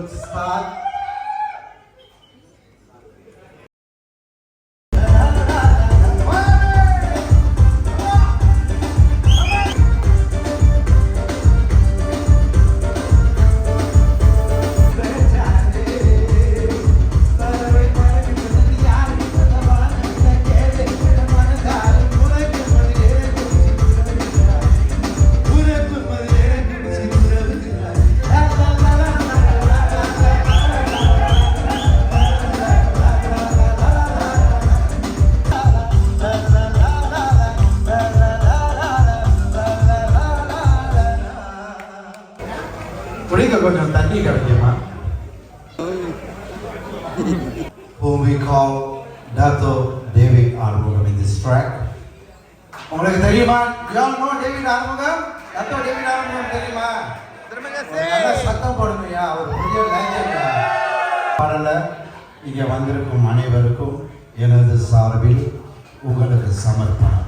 good start. கொஞ்சம் தண்ணி கிடைக்குமா? Whom we call Dato David Armugam in this track. உங்களுக்கு தெரியுமா? You all know David Armugam? Dato David Armugam தெரியுமா? நல்ல சத்தம் போடுங்கயா, அவர் புதிய லேங்கேஜ் பாடல இங்கே வந்திருக்கும் அனைவருக்கும் எனது சார்பில் உங்களுக்கு சமர்ப்பணம்.